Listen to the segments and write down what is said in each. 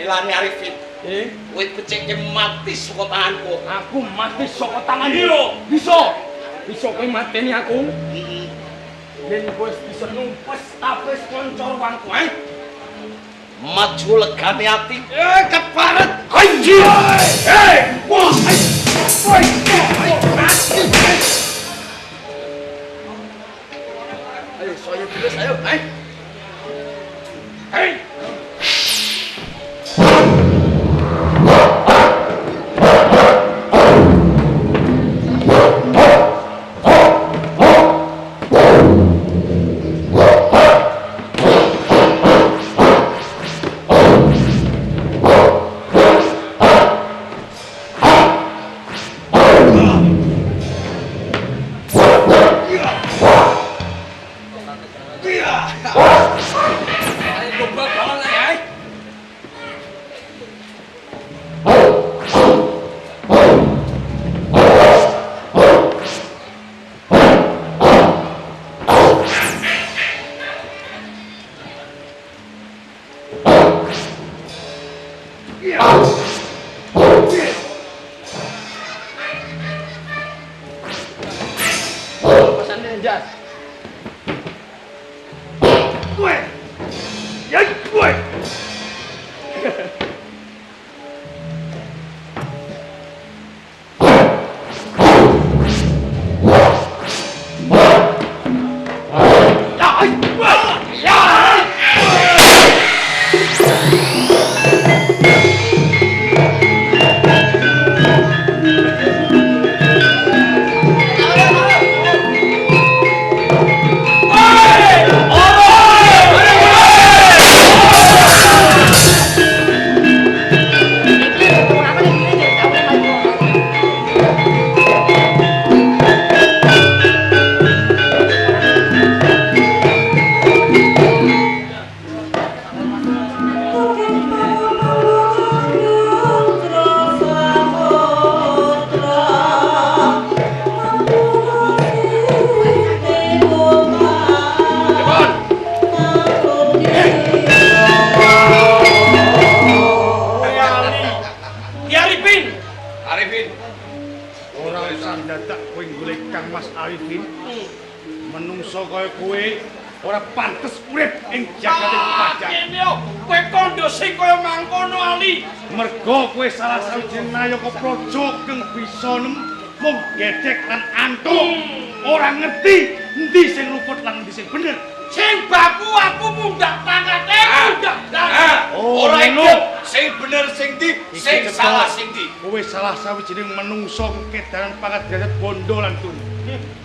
belani Arifin. Kowe becike mati saka tanganku. Aku mati saka tanganmu. Bisa kowe mateni aku. Yen kowe bisa numpes tapis koncorwanku, Maju legane ati. Keparet. Anjir. Wah. Ayo, saya terus ayo,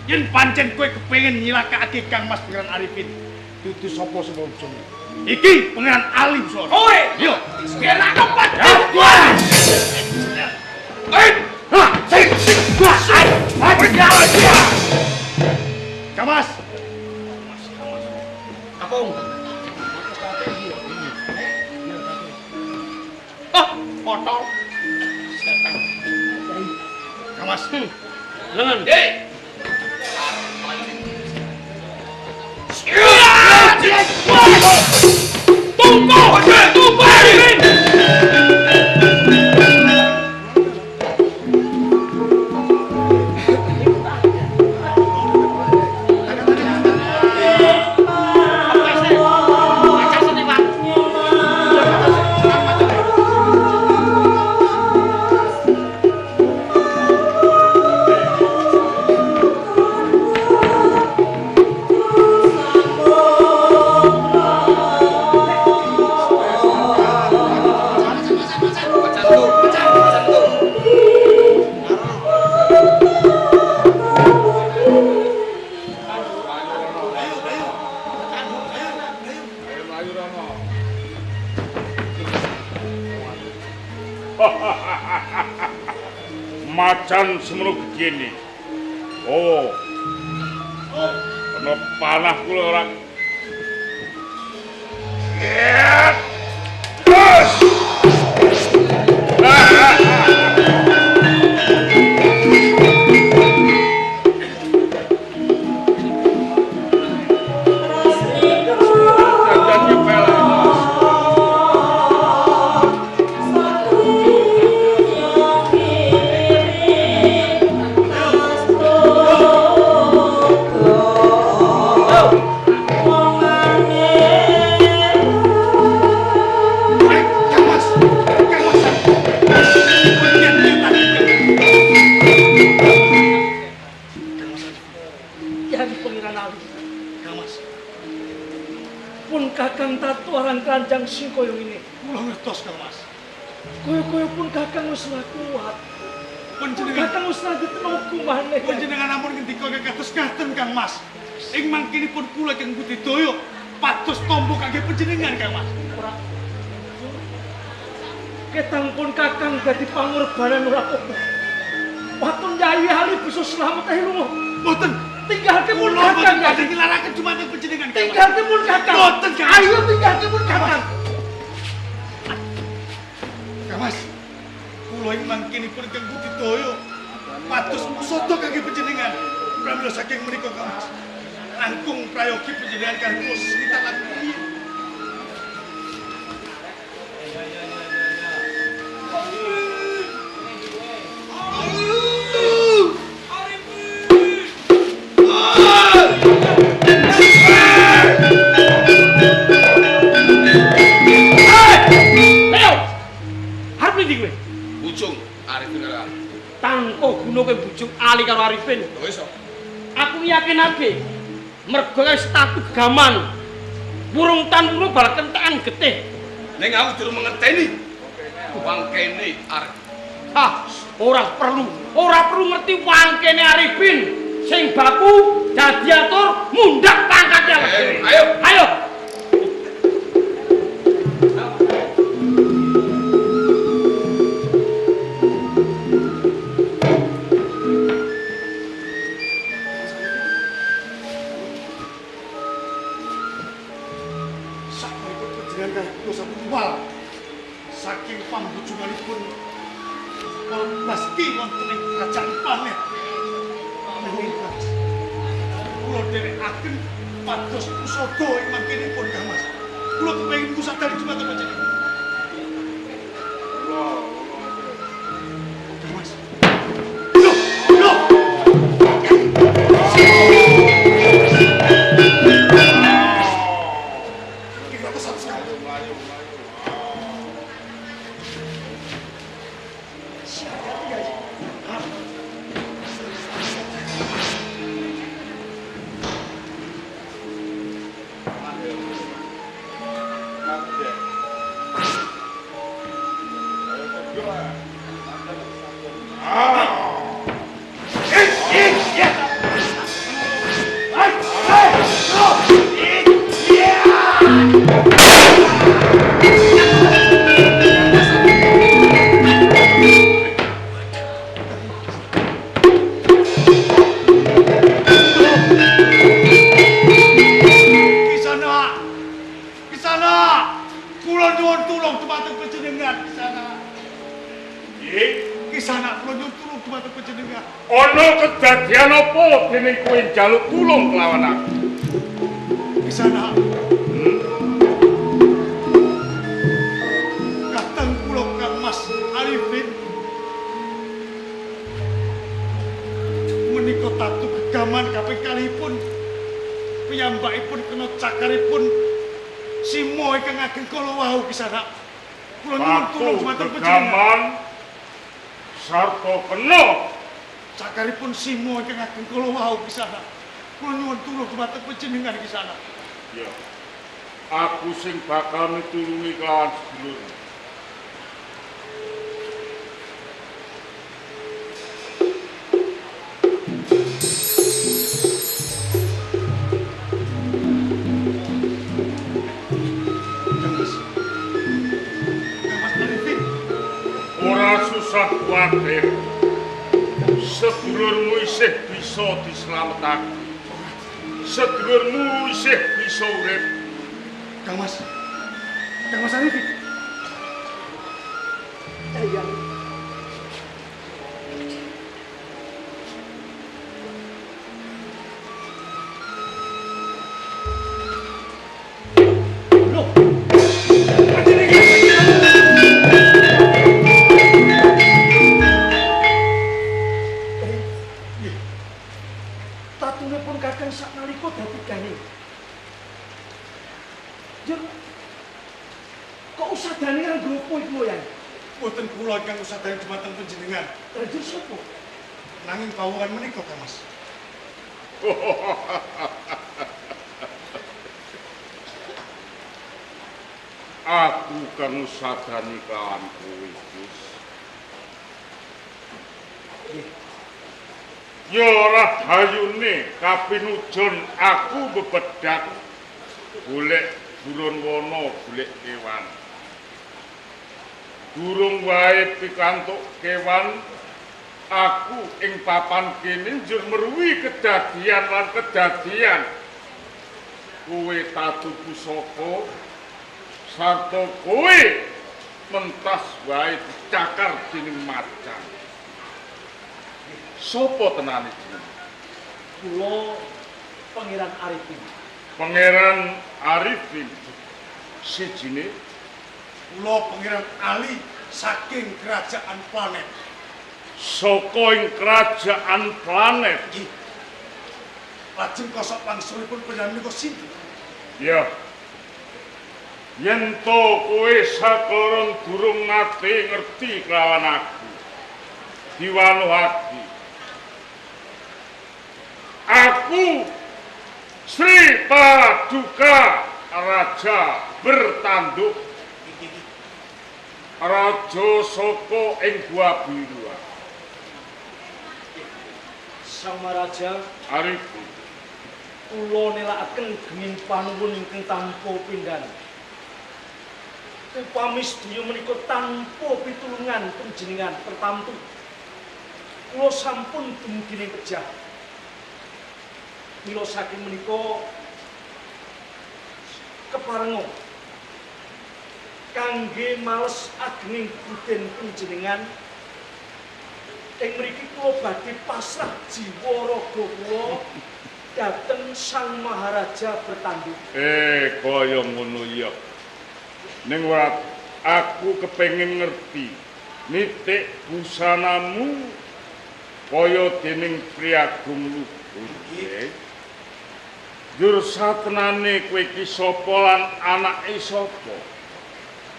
yen pancen kowe kepengin nyilakake Kang Mas Pangeran Arifin, dudu sapa-sapa ujung. Iki Pangeran Alim Sora. Kowe, yo, biar aku padha. Kang Mas. Kapung. Kotor. Kang Mas. Lengan. Macan semono begini. Oh. Ana panah kula ora. yang Pangeran Ali. Kang Mas. Pun Kakang tatu arang keranjang sing koyo ini. Kula ngertos Kang Mas. Koyo-koyo pun Kakang wis ora kuat. Panjenengan Kakang wis nanti tenaga maneh. panjenengan ampun ngendika kados ngaten Kang Mas. Ing mangkinipun kula Kang Budidaya pados tombo kangge panjenengan Kang Mas. Ora. Ketang pun Kakang dadi pangorbanan ora apa-apa. Watun Nyai Ali bisa slamet ae lunga. Mboten. Tinggalke pun Kula Kakang. mboten badhe ngelaraken jumateng panjenengan Kang Mas. Tinggalke pun Kakang. Mboten, Kang. Ayo tinggalke pun Kakang. Kang Mas. Kula ing mangkinipun Kang Budidaya pados musada kangge panjenengan. Pramila saking menika Kang Mas. Langkung prayogi panjenengan kangge kula sesita lan piye. Bujung Arifin karo Ali. Tangko guna kowe bujuk Ali karo Arifin. Lho iso. Aku yakinake mergo wis status gaman. Burung tanuru bal kentekan getih. Ning aku durung mengerteni. Wangkene Arif. Ah, ora perlu ngerti wangkene Arifin. Sing baku dadi atur mundhak pangkate awake dhewe. Ayo. Saking pambujunganipun pasti wonten ing kerajaan Panet. Nanging Mas, kula dherekaken pados pusada ing mangkinipun Kang Mas. Kula kepengin kusadari jumateng panjenengan. Kang Mas. Loh. Iki kok satu sekali. Ana kedadian apa dening kowe njaluk tulung kelawan aku? Kisana. Kateng kula Kang Mas Arifin. Menika tatu gegaman kaping kalihipun. Piyambakipun kena cakaripun Simo ingkang ageng kala wau Kisana. Kula nyuwun tulung dumateng panjenengan. Sarta kena Cakaripun Simo ingkang ageng kala wau Kisana. Kula nyuwun tulung dumateng panjenengan Kisana. Ya. Aku sing bakal mitulungi kelawan sedulur. Ora susah kuwatir. Sedulurmu isih bisa dislametake. Sedulurmu isih bisa urip. Kang Mas Arifin. Eyang. Loh. Tatune pun kakang saknalika dadi gane. Yen kok usadane nganggo opo iku ya? Boten kula ingkang usadane dumateng panjenengan. Raja sapa? Nanging pawongan menika Kang Mas. Aku kang sadani kan kowe, Gus. Ya ora hayune kapinujon aku bebedak golek buron wana golek kewan. Durung wae pikantuk kewan aku ing papan kene njur meruwi kedadian lan kedadian. Kowe tatu pusaka sarta kowe mentas wae dicakar dening macan. Sopo tenane jeneng? Kula Pangeran Arifin. Pangeran Arifin. Sijine Kula Pangeran Ali saking kerajaan planet. saka ing kerajaan planet. Nggih. Lajeng kosok wangsulipun panjenengan menika sinten? Ya. Yen to kowe sakloron durung nate ngerti kelawan aku. Diwanuhake. Aku Sri Paduka Raja bertanduk Raja saka ing Gua Biru. Sang Maharaja, Arifin, kula nelakaken gening panuwun ingkang tanpa pindhan. Upami sedaya menika tanpa pitulungan panjenengan pertamtu, kula sampun dumugi ing pejah. Mila saking menika keparenga kangge males ageng buden panjenengan ing mriki kula badhe pasrah jiwa raga kula dhateng Sang Maharaja bertanduk. kaya ngono ya. Ning ora aku kepengin ngerti nitik busanamu kaya dening Priagung Luhur. Jur satenane kowe iki sapa lan anake sapa?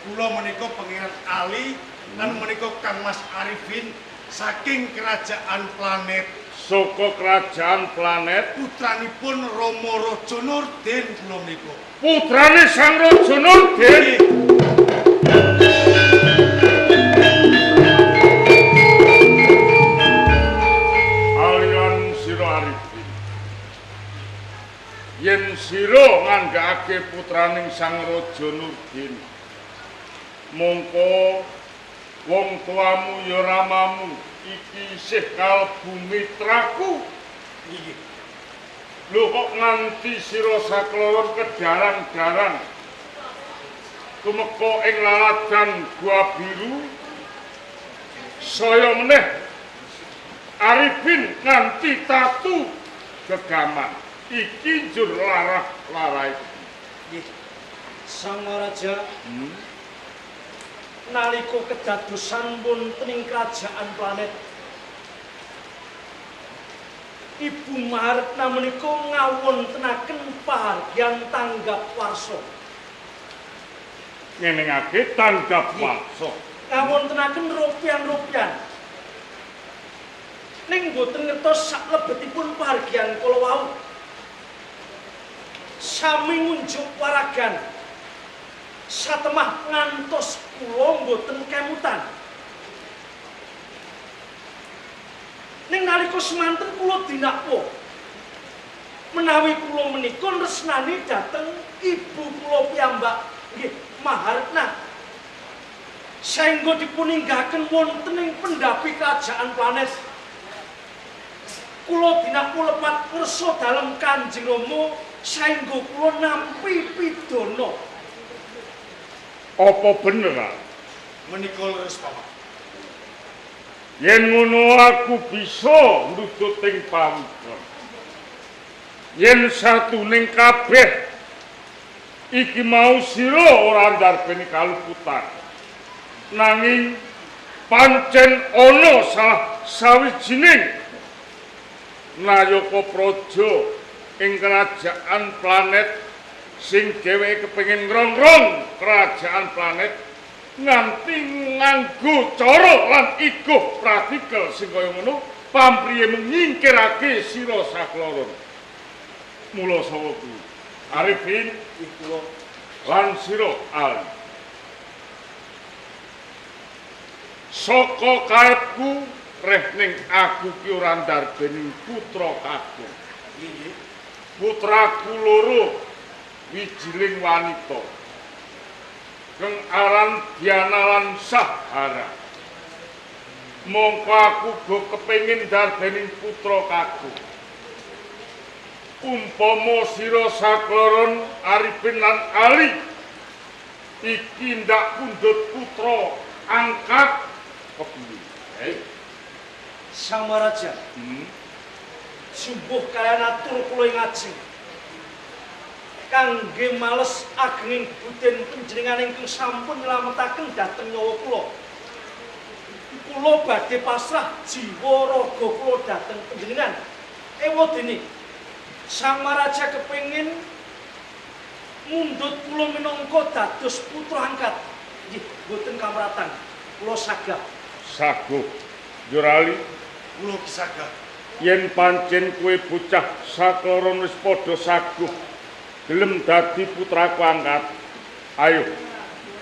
Kula menika Pangeran Ali lan menika Kang Mas Arifin saking kerajaan planet. Saka kerajaan planet, Putranipun Rama Raja Nurdin kula menika. putrane Sang Raja Nurdin. Alian sira Arifin. Yen sira ngandhakake putraning Sang Raja Nurdin, mongko wong tuamu ya ramamu iki isih kalbu mitraku. Nggih. Lho kok nganti sira sakloron kedarang-darang tumeka ing laladan Gua Biru saya meneh Arifin nganti tatu gegaman iki njur larah-larah iki. Nggih. Sang Maharaja, nalika kedadosan wonten ing kerajaan planet, Ibu Maharetna menika ngawontenaken pahargyan tanggap warsa. Nyenengake tanggap warsa. Ngawontenaken rupian-rupian. Ning boten ngertos saklebetipun pahargyan kala wau. Sami ngunjuk waragan. Satemah ngantos kula mboten kemutan. Ning nalika semanten kula dinakwa menawi kula menika tresnani dhateng ibu kula piyambak nggih Maharetna saengga dipuninggaken wonten ing pendhapi kerajaan planet. Kula dinakwa lepat kersa dalem Kanjeng Rama saengga kula nampi pidana. Apa bener? Menika leres Bapak. Yen ngono aku bisa nututing pawudan. Yen satuning kabeh iki mau sira ora ndarbeni kaluputan. Nanging pancen ana salah sawijining nayaka praja ing kerajaan planet sing dheweke kepengin ngrongrong kerajaan planet nganti nganggo cara lan iguh pratikel sing kaya ngono pampriye menyingkirake sira sakloron. Mula sawa kuwi. Arifin Kula lan sira Ali. Saka kaepku reh ning aku ki ora ndarbeni putra kakung. nggih. Putraku loro wijiling wanita. Kang aran Diana lan Sahara. Mongko aku go kepengin ndarbeni putra kakung. Umpama sira sakloron Arifin lan Ali iki ndak pundhut putra angkat kepiye? Sang Maharaja, jumbuh kalian atur kula ing ajeng. Kangge males agenging buden panjenengan ingkang sampun nylametaken dhateng nyawa kula. Kula badhe pasrah jiwa raga kula dhateng panjenengan. Ewadene Sang Maharaja kepengin mundhut kula minangka dados putra angkat. Nggih, boten kamratan. Kula sagah. Saguh. Jurali, Kula kisagah. yen pancen kowe bocah sakloron wis padha saguh gelem dadi putraku angkat. Ayo,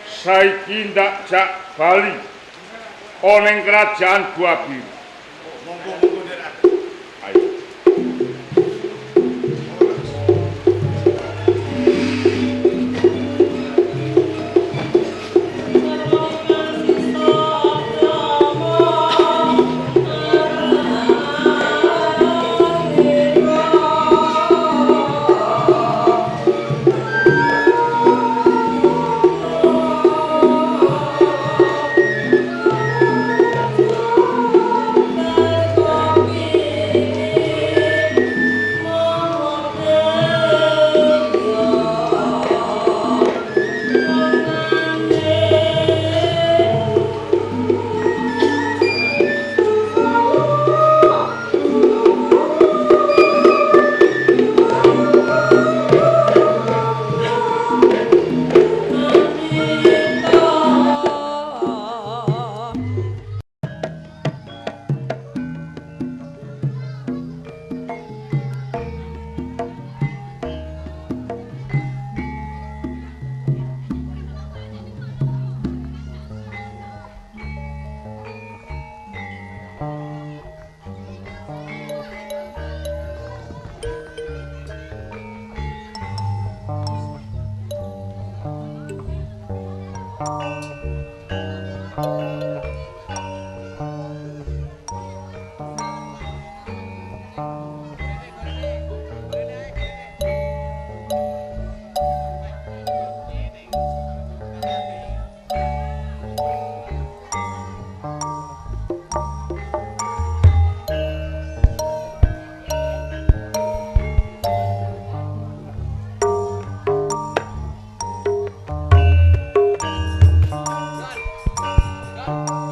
saiki ndak jak bali ana ing kerajaan Gua Biru. Monggo Ndek. Ayo.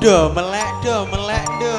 Do melek do.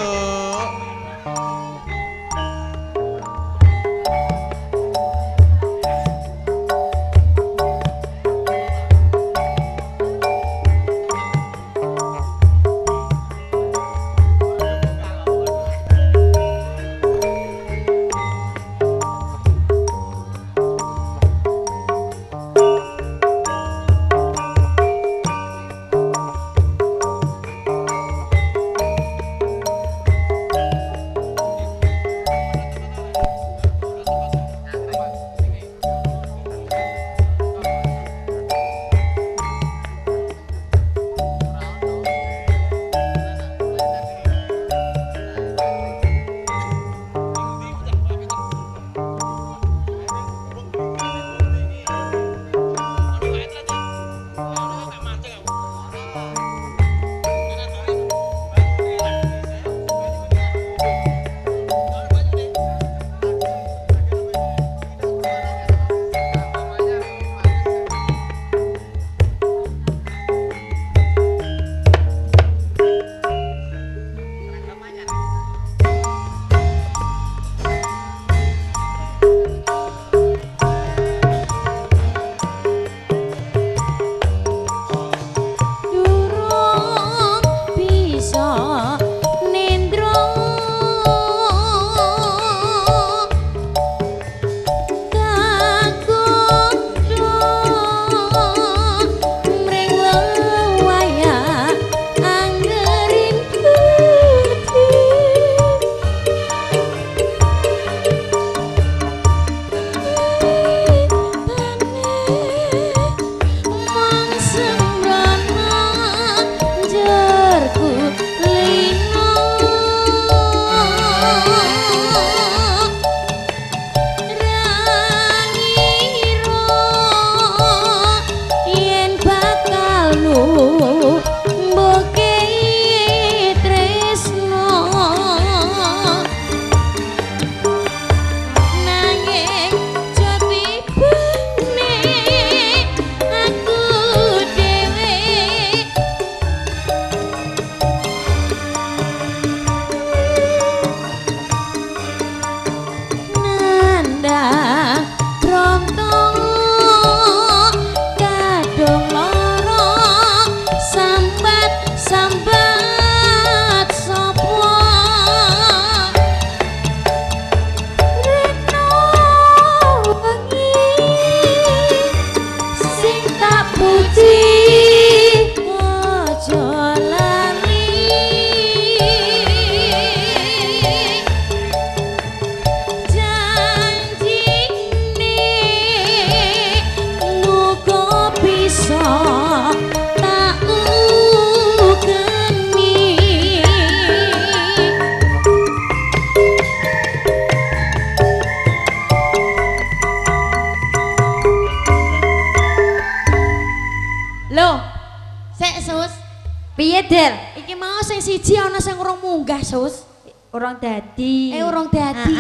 Piye, Del? Iki mau sing siji ana sing urung munggah, Sus. Urung dadi. Urung dadi.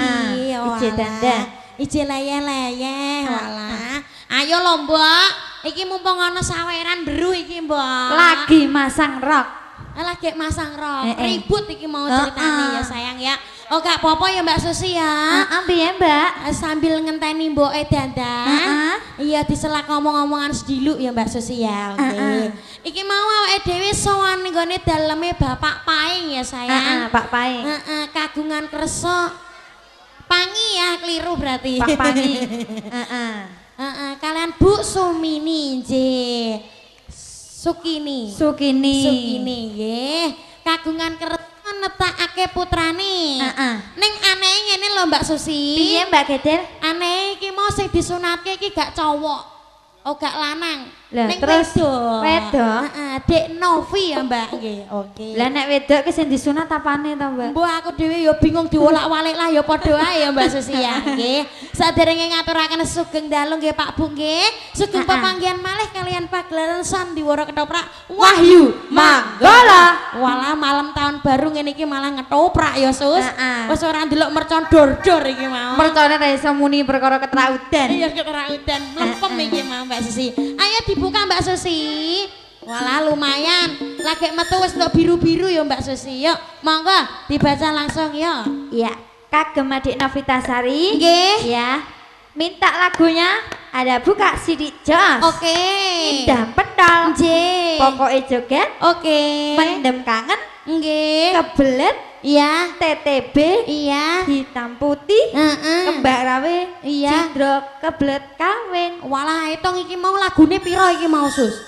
Ije dandan. Ije leyeh-leyeh, walah. Ayo lho, Mbok. Iki mumpung ana saweran beru iki, Mbok. Lagi masang rok. Lagi masang rok. Ribut iki mau ceritane ya, sayang ya. Oh, gak apa-apa ya Mbak Susi ya. Piye, Mbak? Sambil ngenteni mboke dandan. Iya diselak ngomong-ngomongan sediluk ya Mbak Susi ya. Oke. Iki mau awake dhewe sowan nggone daleme Bapak Paing ya sayang. Pak Paing. Kagungan kersa. Pangi ya keliru berarti. Pak Pangi. Kalian Bu Sumini nggih. Sukini nggih. Kagungan kersa netakake putrane. Ning aneh ngene lho Mbak Susi. Piye Mbak Gedel? Aneh iki mau sing disunatke iki gak cowok. Oh gak lanang. Ning terus wedok. Dek Novi ya Mbak nggih. Oke. Lah nek wedok ki sing disunat apane to Mbak? Mbok aku dhewe ya bingung diwolak-walik lah ya padha ae ya Mbak Susi ya nggih. Saderenge ngaturaken sugeng dalu nggih Pak Bu nggih. Sugeng pepanggihan malih kalian pagelaran Sandiwara Ketoprak Wahyu Manggala. Walah malam tahun baru ngene iki malah ngetoprak ya Sus. Wis ora ndelok mercon dor-dor iki mau. Mercone ra iso muni perkara ketraudan. Iya ketraudan mlempem iki mau Mbak Susi. Ayo dibuka Mbak Susi. Walah lumayan. Lagi metu wis ndok biru-biru ya Mbak Susi. Yuk, monggo dibaca langsung ya. Iya, kagem Adik Novitasari. Nggih. Ya. Minta lagunya ada buka sidik jos. Oke. Indah pentol. Nggih. Pokoke joget. Oke. Mendem kangen. Nggih. Kebelet. Iya. TTB. Iya. Hitam putih. Kembak rawe. Iya. Cidro kebelet kawin. Walah hitung iki mau lagune piro iki mau Sus?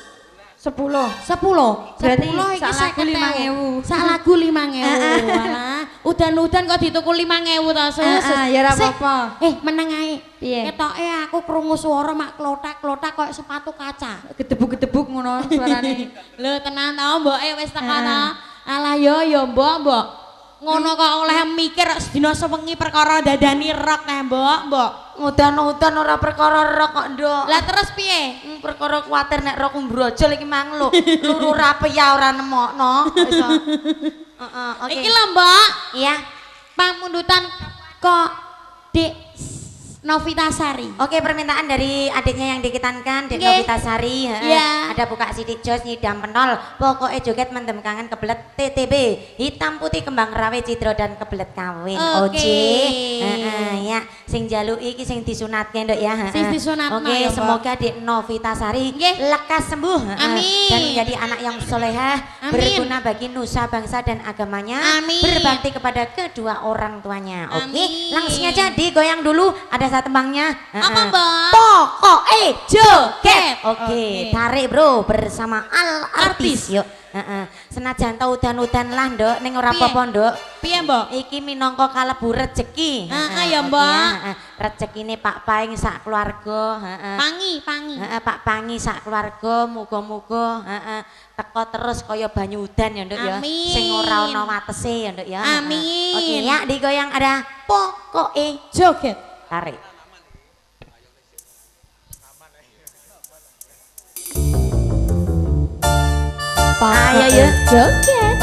10. 10. Berarti 10 iki sak lagu 5.000. Sak lagu 5.000. Walah, udan-udan kok dituku 5.000 to, Sus. Ya ora apa-apa. Meneng ae. Piye? Ketoke aku krungu swara mak klotak-klotak koyo sepatu kaca. Gedebuk-gedebuk ngono suarane. Lho tenan to, mboke wis teko to. Alah yo Mbok. Ngono kok oleh mikir sedina sewengi perkara dadani rok teh, Mbok. Udan-udan ora perkara rok kok, Nduk. Lah terus piye? Perkara kuwatir nek rok mbrojol iki mang lho. Luru rape ya ora nemokno. Iso. Oke. Iki lho, Mbok. Iya. Pamundutan kok Dik Novitasari. Oke, permintaan dari adiknya yang dikitankan, Dik Nggih. Novitasari. Iya. Ada buka sidik jos nyidam penol. Pokoknya joget mendem kangen kebelet TTB. Hitam putih kembang rawe cidro dan kebelet kawin. Oke. Ya, sing jaluki iki sing disunatke Nduk ya. Sing disunatno Oke, ya, Mbok. semoga Dik Novitasari Nggih. lekas sembuh. Amin. Dan menjadi anak yang solehah, Amin. berguna bagi nusa bangsa dan agamanya. Amin. Berbakti kepada kedua orang tuanya. Oke, Amin. langsung aja digoyang dulu. Ada satu tembangnya. Apa, Mbak? Pokoknya joget. Oke, Oke. tarik bro bersama Al Artis. Artis. Yuk. Senajan tau udan-udan lah Nduk, ning ora Piye? apa-apa Nduk. Piye, Mbok? Iki minangka kalebu rejeki. Ya, Mbak. Rezekine Pak Paing sak keluarga, Pangi. Pak Pangi sak keluarga, muga-muga teko terus kaya banyu udan ya Nduk ya. Amin. Sing ora ana watese ya Nduk ya. Amin. Oke, ya digoyang ada Pokoke Joget. tarik. Ayo yuk joget.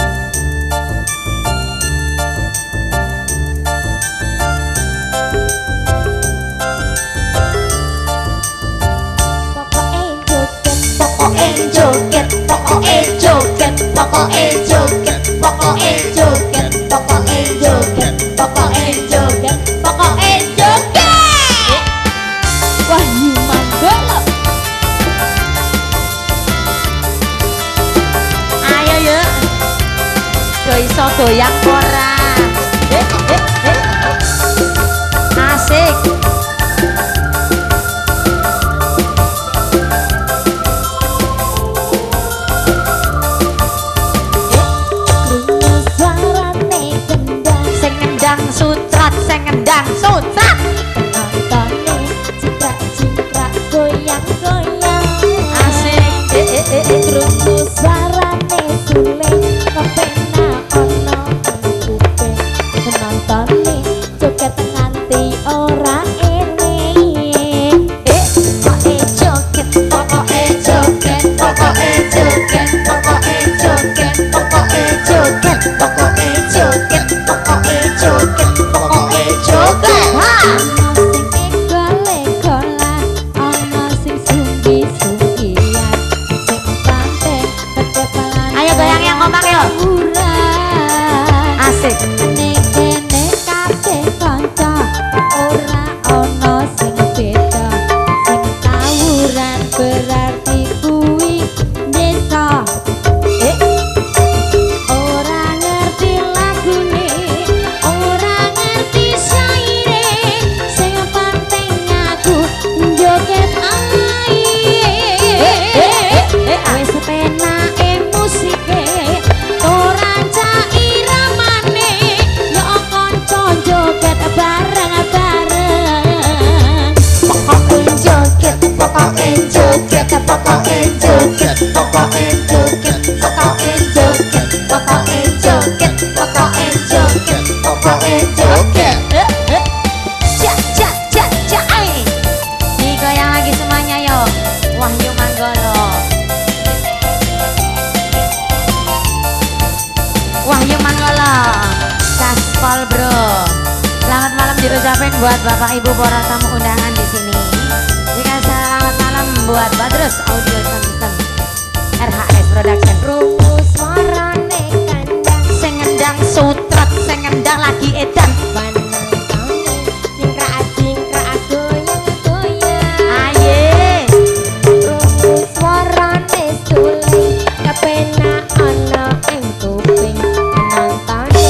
Pokoke joget, pokoke joget, pokoke joget, pokoke joget, pokoke joget, pokoke joget, pokoke joget. Wahyu Manggala. Ayo yuk. Do iso goyang ora? Asik. Sing ngendang sutrat, sing ngendang sutrat. Ciprak-ciprak goyang-goyang. Asik. Krungu sarane suling kepena ono beda sing tawuran berarti kuwi desa ora ngerti lagune ora ngerti syaire sing penting aku joget ae wis penake musike ora cak iramane yo kanca joget bareng-bareng pokoke joget pokoke joget pokoke joget pokoke joget pokoke joget pokoke joget pokoke joget pokoke joget jak jak jak jak Digoyang lagi semuanya yo. Wahyu Manggolo. Wahyu Manggolo. Gaspol bro. Selamat malam diucapin buat Bapak Ibu para tamu undangan di sini. Juga selamat malam buat Badrus Audio System. RHS Production. rungu suarane kandang Sing ngendang sutrat, sing ngendang lagi edan. panangkane cingkrak goyang-goyang Aye. rungu suarane suling kepenak ana ing kuping penontonne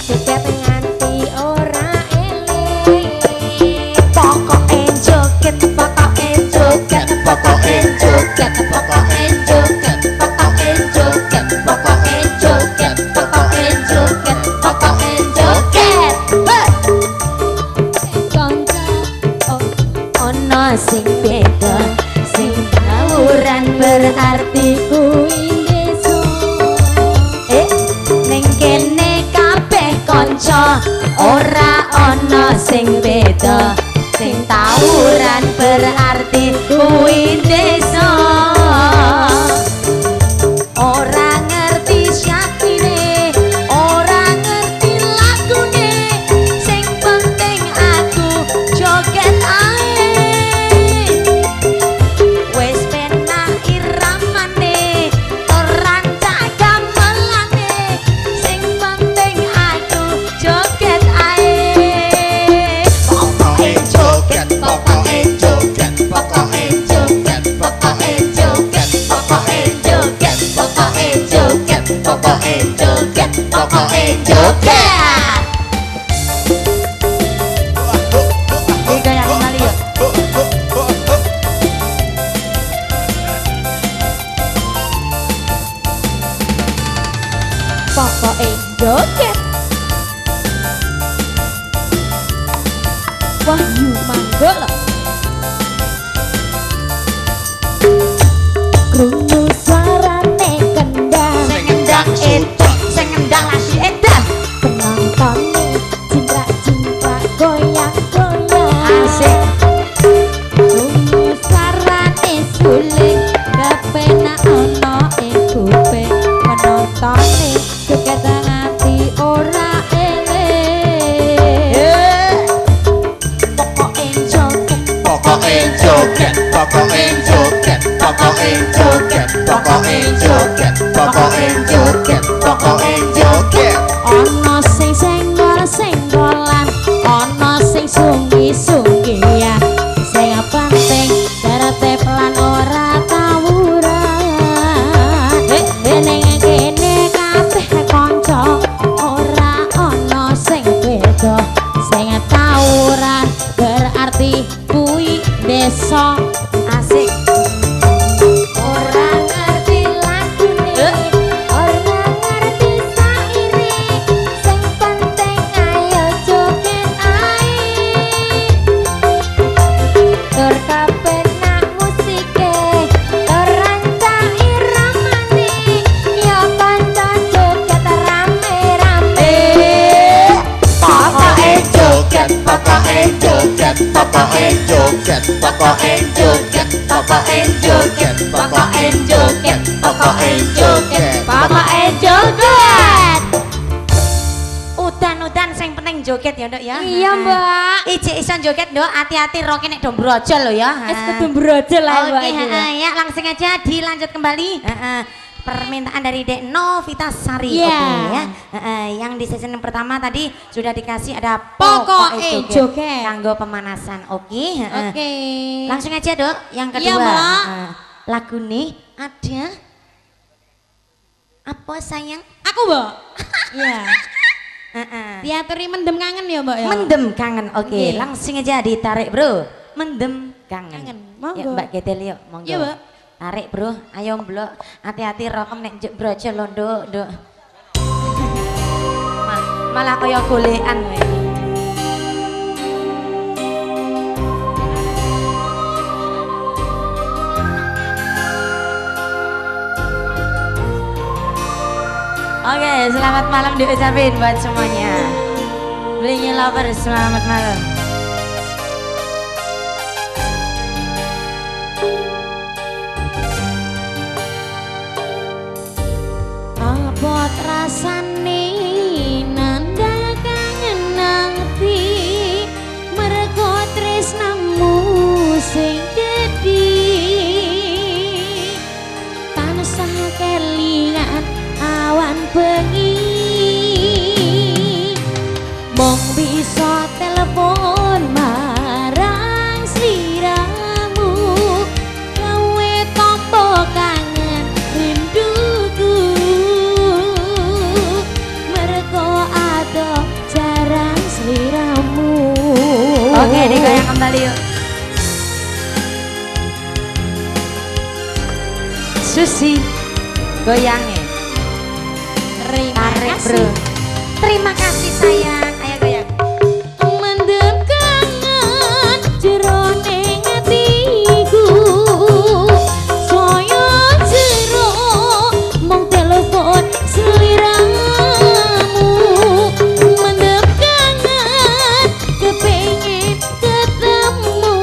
joget nganti ora eling pokoke joget pokoke joget pokoke joget pokoke joget pokoke joget pokoke joget pokoke joget pokoke joget kanca ono sing beda sing tawuran berarti kuwi desa ning kene kabeh kanca ora ono sing beda sing tawuran berarti kuwi desa ora ngerti syakine ora ngerti lagune sing penting aku joget ae wis penak iramane rancak gamelane sing penting aku joget ae pokoke joget pokoke joget pokoke joget pokoke joget pokoke joget pokoke joget pokoke joget pokoke joget digoyang kembali yuk. Pokoke joget Wahyu Manggolo krungu suarane kendang Sing ngendang edan, sing ngendang lagi edan. penontonne cingkrak goyang-goyang Asik. krungu suarane suling kepenak ana ing kuping penontonne joget nganti ora eling pokoke joget Pokoke joget, pokoke joget, pokoke joget, pokoke joget, pokoke joget, pokoke joget. ana sing senggol-senggolan ana sing sunggi-sunggian sing penting tertib lan ora tawuran ning kene kabeh kanca ora ana sing beda sing tawuran berarti kuwi desa asik ora ngerti lagune ora ngerti saire sing penting ayo joget ae tur kepenak musike tur rancak iramane yo kanca joget rame-rame Pokoke joget, pokoke joget, pokoke joget, pokoke joget, pokoke joget, pokoke joget, pokoke joget. pokoke joget Udan-udan sing penting joget ya, Nduk ya. iya mbak Ijik iso joget, Nduk. Hati-hati roke nek do brojol lho ya. es kudu brojol lah mbak Oke, iki. ya langsung aja dilanjut kembali. permintaan dari Dek Novita Sari. Iya. Oke, ya. Yang di season yang pertama tadi sudah dikasih ada Pokoknya joget. kanggo pemanasan. Oke. Oke. Langsung aja Dok, yang kedua. Iya, Mbak. Lagu nih ada apa sayang? Aku, Mbak. Iya. Heeh. Diaturi mendem kangen ya, Mbak ya. Mendem kangen. Oke, Oke. langsung aja ditarik, Bro. Mendem kangen. Kangen. Ya, Monggo. Mbak Gedelio, monggo. Iya, Mbak. Tarik, Bro. Ayo, Blok. Hati-hati rokem nek njuk brojo lho, Nduk. Malah kaya golekan kowe. Oke, selamat malam diucapin buat semuanya. Blingy Lovers, selamat malam. Apa rasane nanda kangen ati mergo tresnamu sing gedhi tansah kelingan awan bengi mong bisa telepon marang sliramu gawe tombo kangen rinduku mergo ada jarang sliramu. Oke, digoyang kembali yuk. Susi, goyangnya. Terima Tarik, kasih. Bro. Terima kasih sayang. Ayo goyang. Mendem kangen jeroning atiku saya jero mong telepon sliramu mendem kangen kepengin ketemu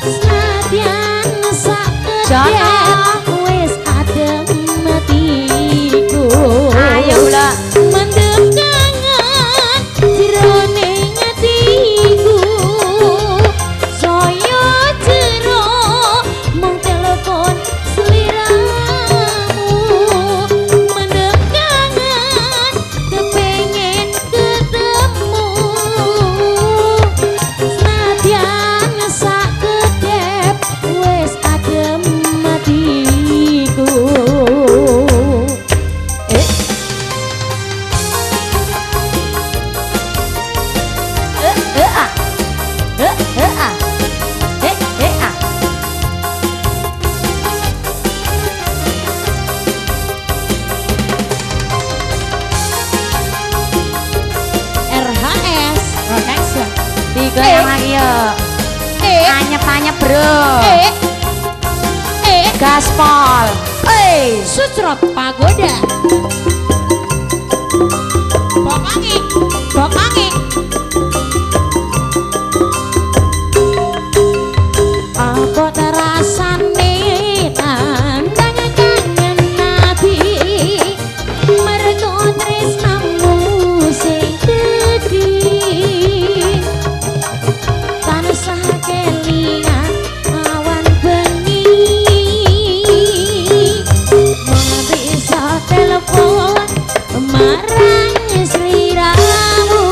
senadyan sakedhek wis adem matiku. Ayo, Blok. Mendem kangen jroning atiku saya jero mung telepon sliramu mendem kangen kepengin ketemu senadyan sakedhep wis adem matiku. RHS Protection. Digoyang lagi yuk. Anyep-anyep, Bro. Gaspol. Sucrot pagoda. Bokangi, bokangi. Apa terasane tandang kangen ati mergo tresnamu sing gedhi tansah kelingan awan bengi mong bisa telepon marang sliramu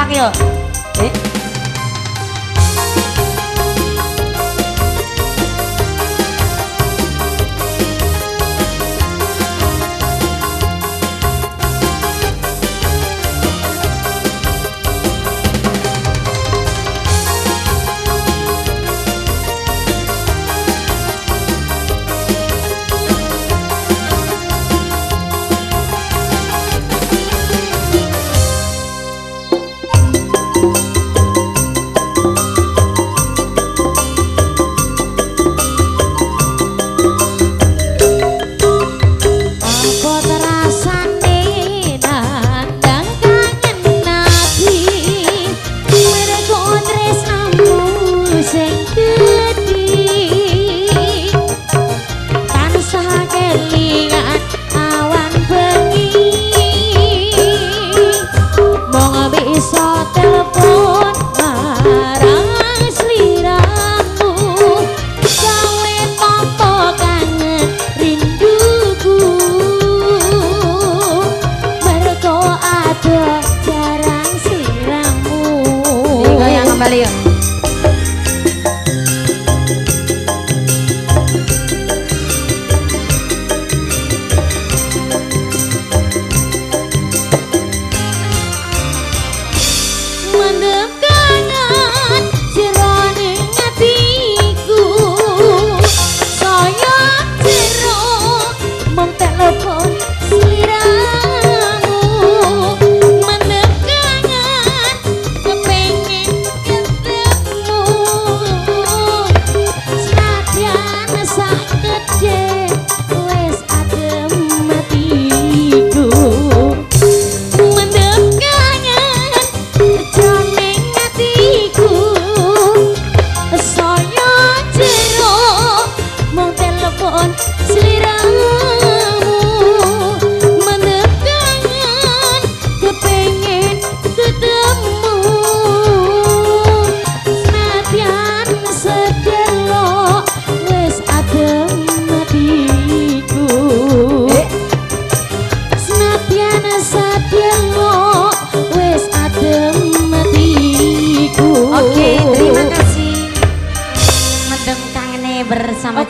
kompak yo.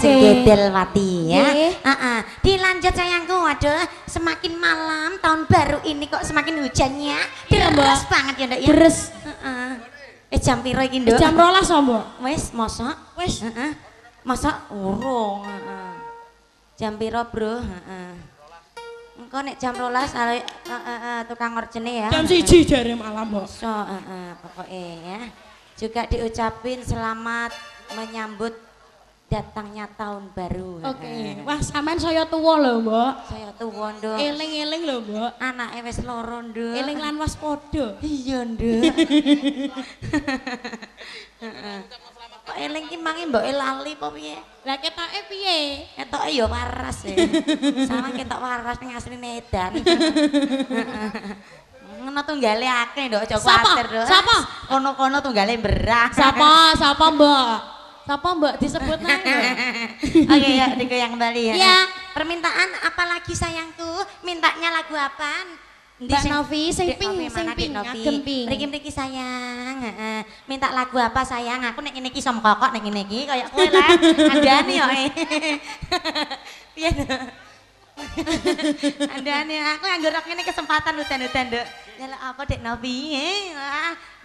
Gedelwati ya. Dilanjut sayangku. Waduh, semakin malam tahun baru ini kok semakin hujannya. Deres banget ya, Nduk ya. Deres. Jam piro iki, Nduk? Jam 12, Mbok. Wis, mosok? Wis. Mosok urung, Jam piro, Bro? Engko nek jam 12 tukang orjene ya. Jam 1 jare malam, Mbok. So, pokoknya ya. Juga diucapin selamat menyambut datangnya tahun baru. Oke. Wah, sampean saya tuwa lho, Mbok. Saya tuwa, Nduk. Eling-eling lho, Mbok. Anake wis loro, Nduk. Eling lan waspada. Iya, Nduk. Kok eling ki mangi mbok lali apa piye? Lah ketoke piye? Ketoke ya waras ya. Sama ketok waras ning asline edan. Ngono tunggale akeh, Nduk, aja kuwatir, Nduk. Sapa? Kono-kono tunggale berak. Sapa? Sapa, Mbok? Sapa Mbak disebut nang? Oke, yuk digoyang kembali ya. Iya. Permintaan apa lagi sayangku? Mintanya lagu apaan? Mbak Novi, sing ping, ngagem ping. Mriki sayang, minta lagu apa sayang? Aku nek ngene iki som kokok nek ngene iki kaya kowe lah. Andane yo. Piye? Andane aku anggo rok ngene kesempatan udan-udan, Nduk. Nyelok apa Dek Novi?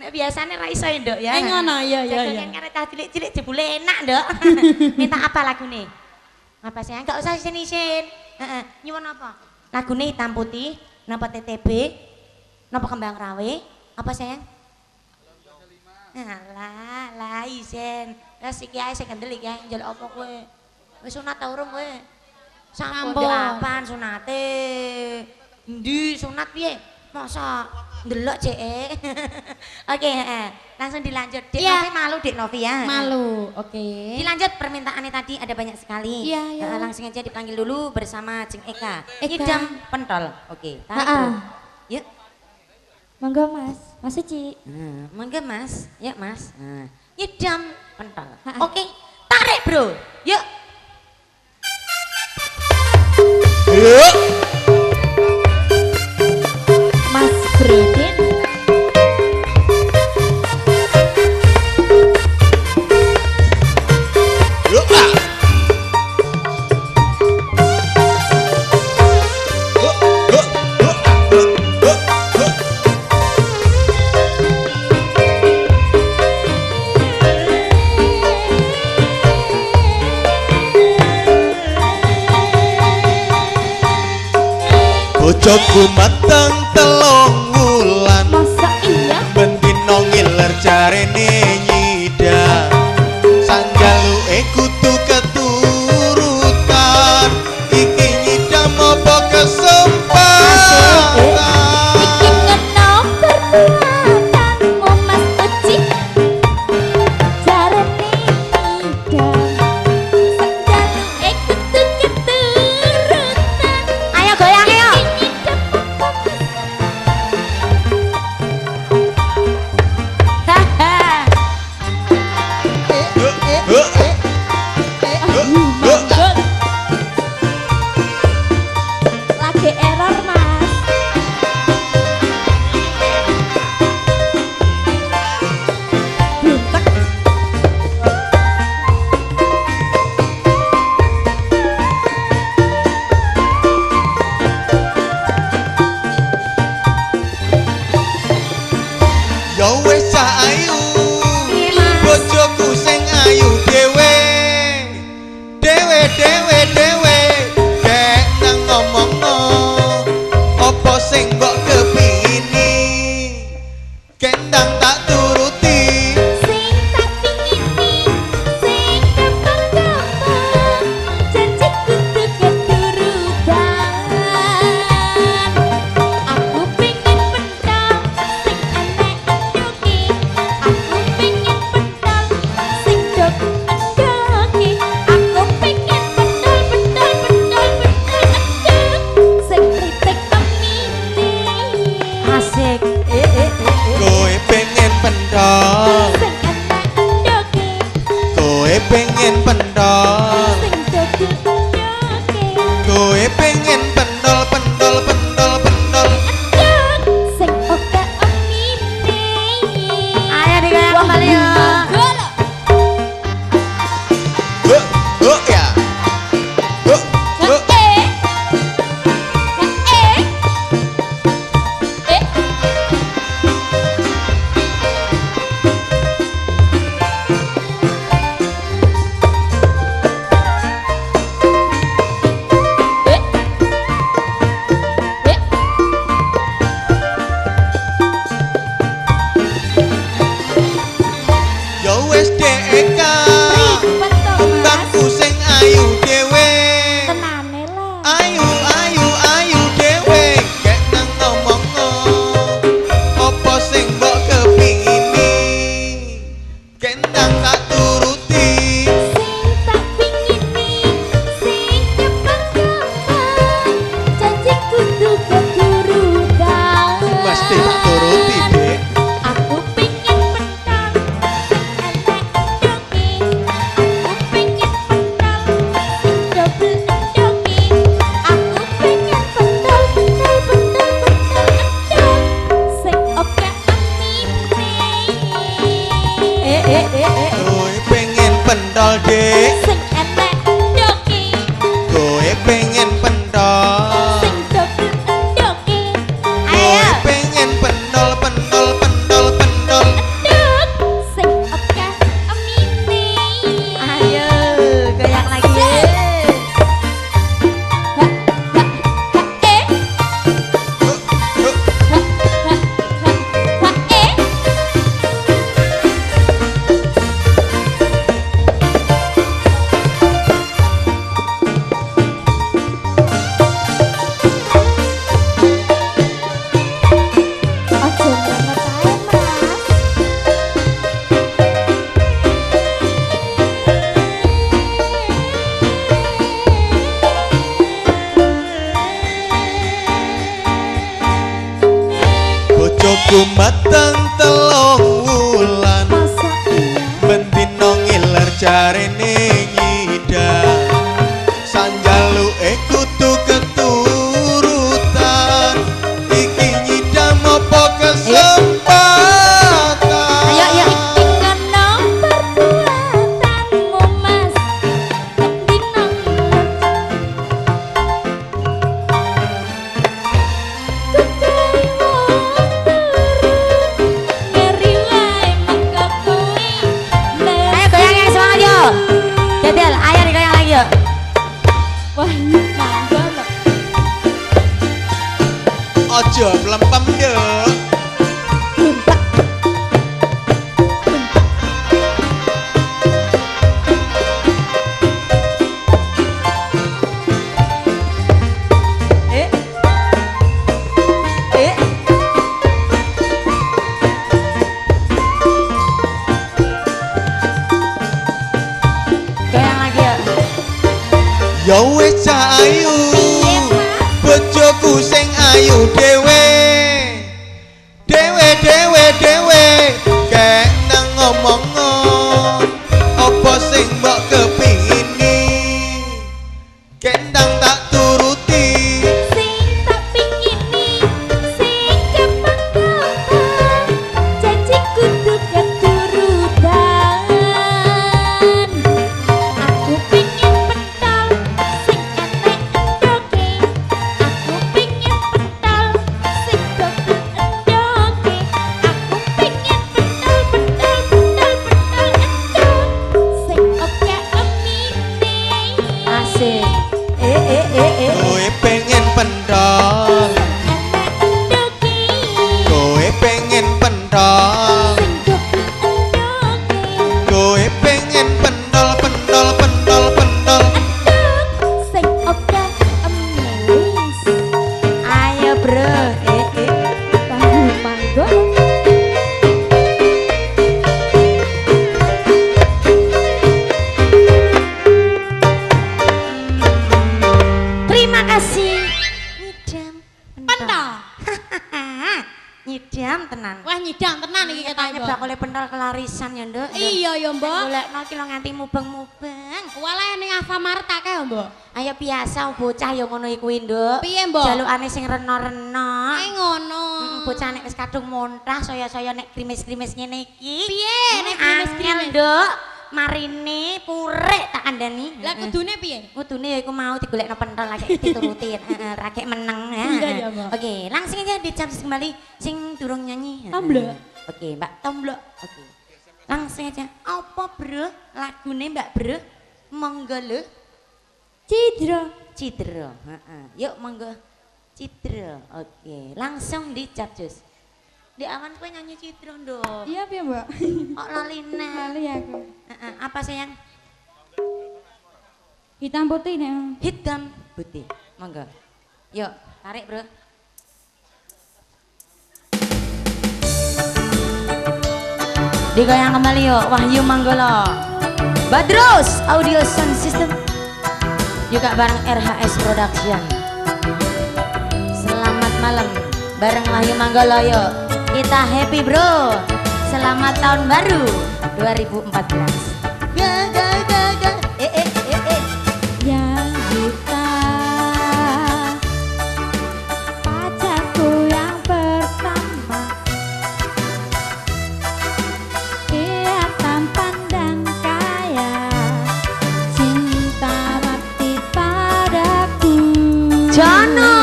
Nek biasane ra iso Nduk ya. Ngono ya ya ya. Jangan karo cah cilik-cilik jebule enak, Nduk. Minta apa lagune? Apa sayang? Enggak usah isin-isin. Heeh, nyuwun apa? Lagune Hitam Putih, napa TTB, napa Kembang Rawe, apa sayang? Alah, lah isin. Wes iki ae sing kendel iki ae njaluk apa kowe? Wis sunat ta urung kowe? Sampun apaan sunate? Endi sunat piye? Masa ndelok cek. Oke, langsung dilanjut. Dek Novi malu Dek Novi ya. Malu. Oke. Dilanjut permintaannya tadi ada banyak sekali. Iya, iya. Langsung aja dipanggil dulu bersama Jeng Eka. Eka. Idam pentol. Oke, tarik dulu. Yuk. Monggo Mas. Mas Suci. Monggo Mas. Yuk Mas. Idam pentol. Oke, tarik Bro. Yuk. Yuk. Mas Brodin. bojoku mateng telung wulan Masa iya? bendino ngiler jarene nyidang sanjaluke kudu keturutan iki nyidam apa kesempatan Iki ngeno perbuatanmu Mas Uci Jarene ngidam Sanggaluke kudu keturutan Ayo goyang ayo Haha Lagi error Mas Buntek ya wis cah ayu Piye, Mas? bojoku sing ayu dhewe dhewe dhewe dhewe kek nang ngomongno apa sing mbok kepingini kendang tak turuti Sing tak pingini Sing gampang-gampang Janji kudu keturutan Aku pengen pentol Sing enek endoke Aku pengen pentol Sing dok endoke Aku pengen pentol endok Sing kritik pemini Asik kowe pengen pendol Sing enek endoke kowe pengen pendol Sing dok endoke kowe pengen pendol pendol pendol pendol Sing oke omine Ayo digoyang kembali ya. ya ya wis deka kembangku sing ayu dhewe Tenane lah ayu ayu ayu dhewe kek nang ngomongno apa sing mbok kepingini kendang tak turuti Sing tak pingini Sing gampang-gampang Janji kudu keturutan mesti tak turuti dek Aku pengen pentol Sing enek endoke Aku pengen pentol Sing double endoke Aku pengen pentol endok Sing oke amine kowe pengen pendol dek Sing enek endoke kowe pengen pendol Sing double endoke kowe pengen pendol pendol pendol pendol Endok Sing oke amine Ayo goyang lagi. bojoku mateng telung wulan Masa iya? bendino ngiler jarene nyidang sanjaluke kudu keturutan iki nyidam apa kesempatan Ayo ayo. Iki ngono perbuatanmu Mas Dino Ayo goyang yang semangat yo. aja mlempem yo. Ya wis ayu bojoku sing ayu dhewe kek nang ngomong apa sing mbok kepingini kek ndang tak turuti sing tak pingini sing gampang janji kudu keturutan aku pingin pentol sing enek endoke aku pingin pentol sing doku endoke aku pingin pentol endok sing oke emine Asik. kowe pengen pentol enek endoke kowe pengen pentol sing doku endoke kowe pengen pentol sing oke emis Ayo bro. tahu manggo Terima kasih. Nyidam. Pentol. Nyidam tenan. Wah nyidam tenan iki Katanya ketane, Mbok. bakal pentol kelarisan ya, Nduk. Iya ya, Mbok. Golekno ki lo nganti mubeng-mubeng. Walah ning Alfamart akeh ya, Mbok. Ayo biasa bocah ya ngono iku, Nduk. Piye, Mbok? Jalukane sing reno-reno. Ngono. Bocah nek wis kadung montah saya-saya nek krimis-krimis ngene iki. Piye nek krimis-krimis? Nduk. Marine purek tak kandhani. Lah kudune piye? Kudune ya iku mau digolekno pentol lagi diturutin. Heeh, rakek meneng ya. Iya, ya, Mbak. Oke, langsung aja dijam kembali sing durung nyanyi. Tomblok. Oke, Mbak Tomblok. Oke. Langsung aja. Apa, Bro? Lagune Mbak Bro? Monggo lho. Cidro Cidro. Heeh. Yuk monggo. Cidro. Oke, langsung dijab Jus. Di awan kowe nyanyi Cidro nduk. iya piye mbak Kok lalina. lali aku Heeh, apa sayang? hitam putih nih Hitam putih. Monggo. Yuk, tarik, Bro. Digoyang kembali yuk, Wahyu Manggolo. Badrus Audio Sound System. Juga bareng RHS Production. Selamat malam bareng Wahyu Manggolo yuk. Kita happy, Bro. Selamat tahun baru 2014. Ga ga ga ga. yang hitam pacarku yang pertama dia tampan dan kaya cinta mati padaku Jono.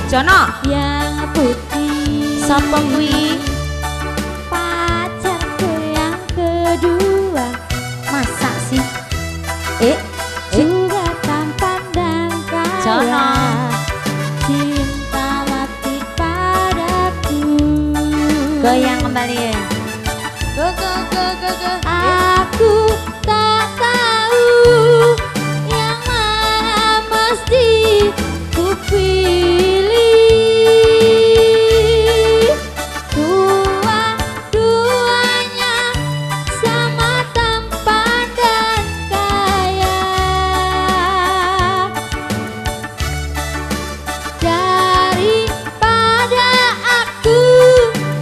Jono. yang putih Sapa kuwi? pacarku yang kedua Masa sih? juga tampan dan Jono. kaya cinta mati padaku Goyang kembali ya. Go go go go go. aku tak tahu yang mana mesti ku pilih dua-duanya sama tampan dan kaya daripada aku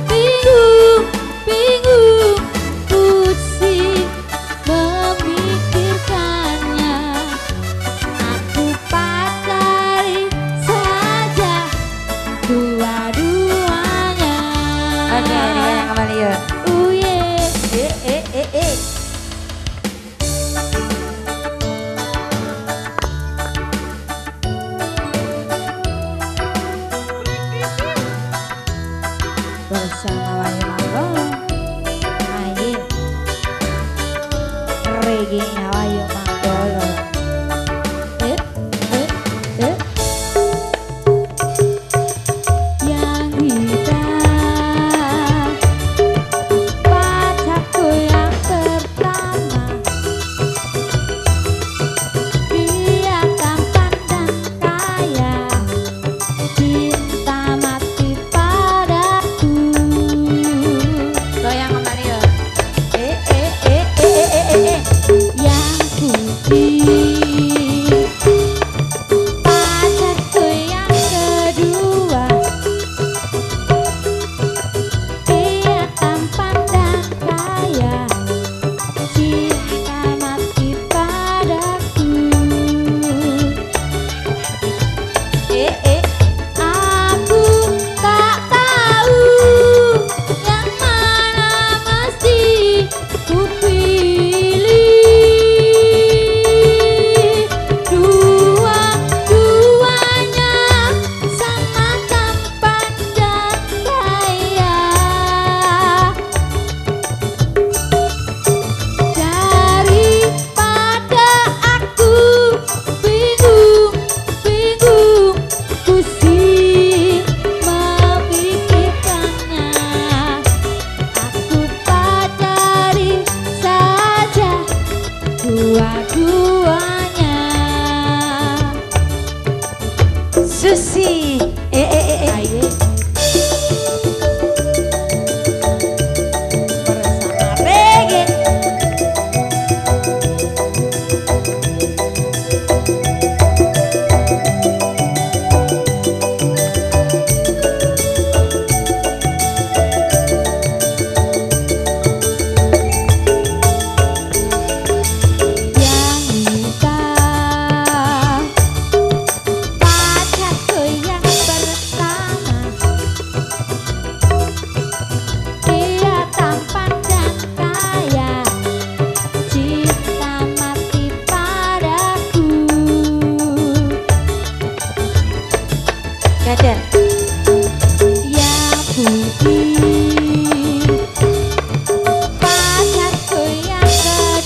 bingung pusing memikirkannya aku pacari saja dua-duanya Oke, goyang kembali ya. yeah. bersama Wahyu Manggolo ayo reggae-nya Wahyu Manggolo jejer. Yang putih pacarku yang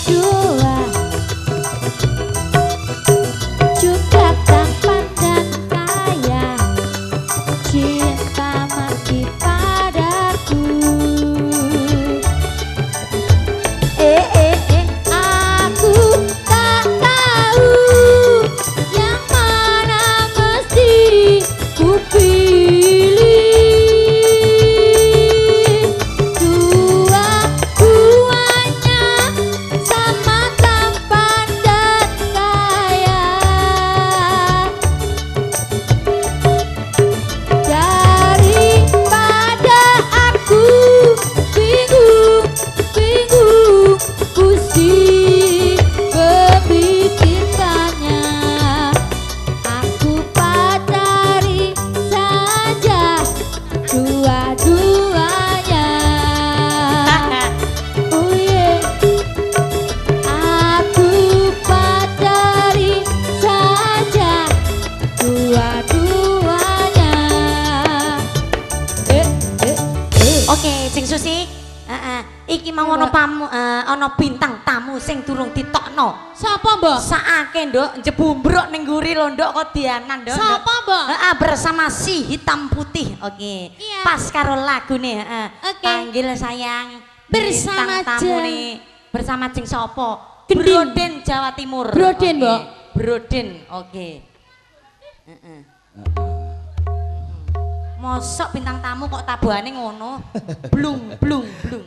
kedua juga tampan dan kaya, cinta mati padaku. Aku tak tahu yang mana mesti ku pilih. Dua-duanya sama tampan dan kaya, daripada aku bingung pusing memikirkannya, aku pacari saja dua-duanya. Oh yeah. Aku pacari saja dua-duanya. Oke, Sing Susi. Iki mau ono ono bintang tamu sing durung ditokno. Sapa, Mbok? Saake, Nduk, njebumbruk ning nguri lho, Nduk, Kodianan, Nduk. Sapa, Mbok? Bersama si hitam putih. Oke. Iya. Pas karo lagune, Oke. Panggil sayang. Bersama Bintang tamu Jeng. nih. Bersama Jeng Sopo? Gending. Broden Jawa Timur. Broden, Oke. Mbok. Broden. Oke. Mosok bintang tamu kok tabuhane ngono. Blung.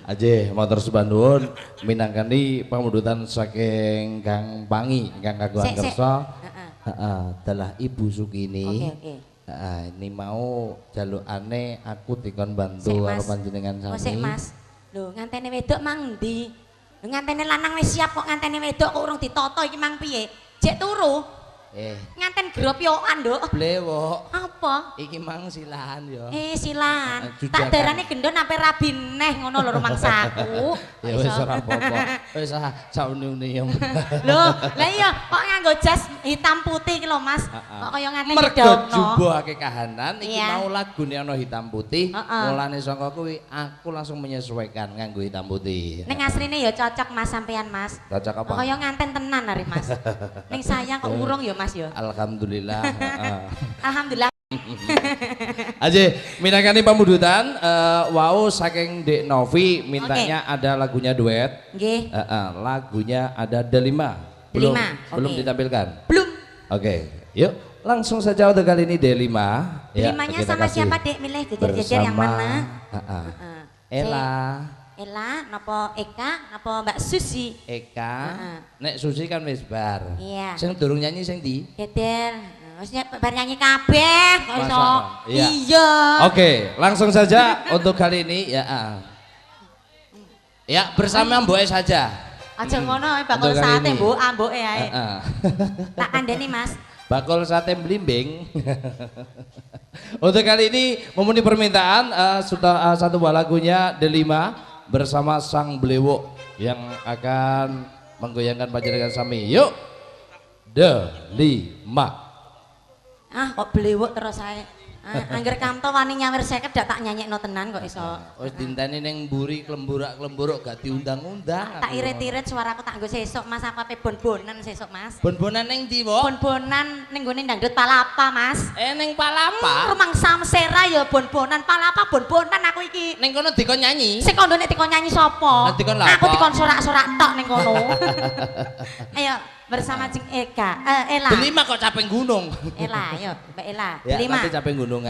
Aje motor Subandun minangkani pamundutan saking Kang Pangi, Kang Kagungan Sik. Kersa. Adalah Ibu Sukini. Oke. Ini mau jalukane aku dikon bantu Sik, karo Mas. panjenengan Oh, sami. sik, Mas. Lho, ngantene wedok mang ndi? Lho, ngantene lanang wis siap kok, ngantene wedok kok urung ditata iki mang piye? Jek turu. Nganten gropyokan, Nduk. Blewok. Apa? Iki mang silahan yo. Silan. Jujakan. Tak darane gendon ape rabi neh ngono lho rumangsaku. Ya wis ora apa-apa. Wis sauni-uni yo. Lho, lah iya kok nganggo jas hitam putih iki lho, Mas. Kok kaya ngantene Mergo didaupno. jubohake kahanan iki Iya. mau lagune ana hitam putih. Heeh. Mulane saka kuwi aku langsung menyesuaikan nganggo hitam putih. Ning asline ya cocok Mas sampean, Mas. Cocok apa? Kok kaya nganten tenan hari Mas. Ning sayang kok urung ya Mas ya. Alhamdulillah. Alhamdulillah. Aje minangkani pamundutan wau saking Dek Novi mintanya ada lagunya duet. Nggih. Lagunya ada Delima. Delima, Belum oke. ditampilkan. Belum. Oke, yuk langsung saja untuk kali ini Delima. Delimanya kita sama kasih siapa, Dek? Milih jejer-jejer yang bersama, mana? Ella, Ella, napa Eka, napa Mbak Susi? Eka, Heeh. Nek Susi kan wis bar. Iya. Sing durung nyanyi sing di. Jejer. Wis bar nyanyi kabeh kok Masa, iso. iya. Iya. Oke, langsung saja untuk kali ini ya. Ya bersama Mbok saja. Aja ngono bakul Untuk kali sate, ini. Mbok, amboke ae. Heeh. Tak kandhani, Mas. Bakul sate blimbing. Untuk kali ini memenuhi permintaan sudah satu buah lagunya Delima bersama Sang Blewok yang akan menggoyangkan panjenengan sami. Yuk, Delima. Ah, kok blewok terus ae. Angger kamto wani nyawer 50 dak tak nyanyekno tenan kok iso. Wis dinteni ning mburi klemburak-klemburuk gak diundang-undang. Tak irit-irit suaraku tak nggo sesuk Mas, aku ape bon-bonan sesuk Mas. Bon-bonan ning ndi, Wok? Bon-bonan ning gone dangdut Palapa, Mas. Ning Palapa. Rumang Samsera ya bon-bonan Palapa bon-bonan aku iki. Ning kono dikon nyanyi. Sing kandhane dikon nyanyi sapa? Lah, dikon lha Aku apa? dikon sorak-sorak tok ning kono. Ayo bersama Cing Eka, Ella. Delima kok capek gunung. Ella, ayo Mbak Ella. Ya, Delima. nanti capek gunung.